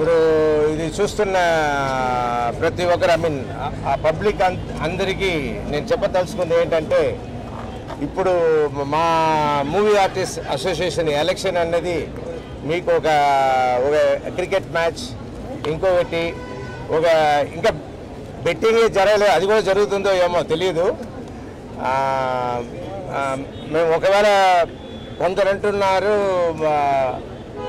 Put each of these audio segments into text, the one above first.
ఇప్పుడు ఇది చూస్తున్న ప్రతి ఒక్కరు ఐ మీన్ ఆ పబ్లిక్ అందరికీ నేను చెప్పదలుచుకుంది ఏంటంటే, ఇప్పుడు మా మూవీ ఆర్టిస్ట్ అసోసియేషన్ ఎలక్షన్ అన్నది మీకు ఒక క్రికెట్ మ్యాచ్, ఇంకొకటి ఇంకా బెట్టింగ్ జరగలేదు, అది కూడా జరుగుతుందో ఏమో తెలియదు. మేము ఒకవేళ కొందరు అంటున్నారు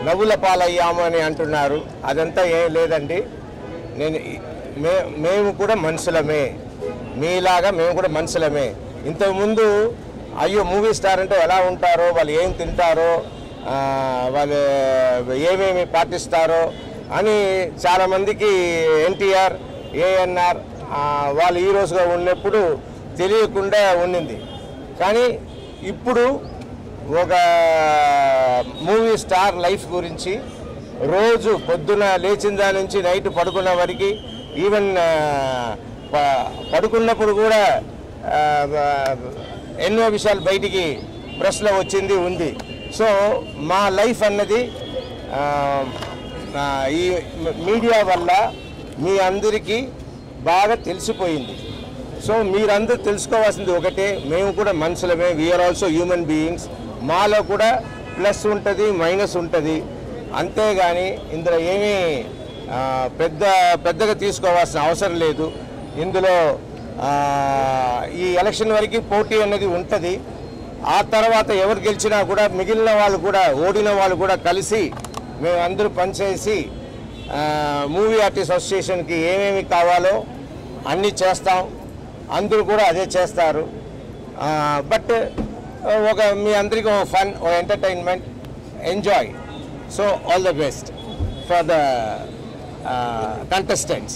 నవ్వుల పాలయ్యాము అని అంటున్నారు, అదంతా ఏం లేదండి. మేము కూడా మనుషులమే, మీలాగా మేము కూడా మనుషులమే. ఇంతకుముందు అయ్యో మూవీ స్టార్ అంటే ఎలా ఉంటారో, వాళ్ళు ఏం తింటారో, వాళ్ళు ఏమేమి పాటిస్తారో అని చాలామందికి ఎన్టీఆర్, ఏఎన్ఆర్ వాళ్ళు హీరోస్గా ఉన్నప్పుడు తెలియకుండా ఉండింది. కానీ ఇప్పుడు ఒక మూవీ స్టార్ లైఫ్ గురించి రోజు పొద్దున లేచిన దాని నుంచి నైట్ పడుకున్న వరకు, ఈవెన్ పడుకున్నప్పుడు కూడా ఎన్నో విషయాలు బయటికి ప్రెస్లో వచ్చింది ఉంది. సో మా లైఫ్ అన్నది ఈ మీడియా వల్ల మీ అందరికీ బాగా తెలిసిపోయింది. సో మీరందరూ తెలుసుకోవాల్సింది ఒకటే, మేము కూడా మనుషులమే, వీఆర్ ఆల్సో హ్యూమన్ బీయింగ్స్. మాలో కూడా ప్లస్ ఉంటుంది, మైనస్ ఉంటుంది. అంతేగాని ఇందులో ఏమీ పెద్దగా తీసుకోవాల్సిన అవసరం లేదు. ఇందులో ఈ ఎలక్షన్ వరకు పోటీ అనేది ఉంటుంది. ఆ తర్వాత ఎవరు గెలిచినా కూడా మిగిలిన వాళ్ళు కూడా, ఓడిన వాళ్ళు కూడా కలిసి మేము అందరూ పనిచేసి మూవీ ఆర్టిస్ట్ అసోసియేషన్కి ఏమేమి కావాలో అన్నీ చేస్తాం. అందరూ కూడా అదే చేస్తారు. బట్ మీ అందరికీ fun, entertainment, enjoy. So all the best for the contestants.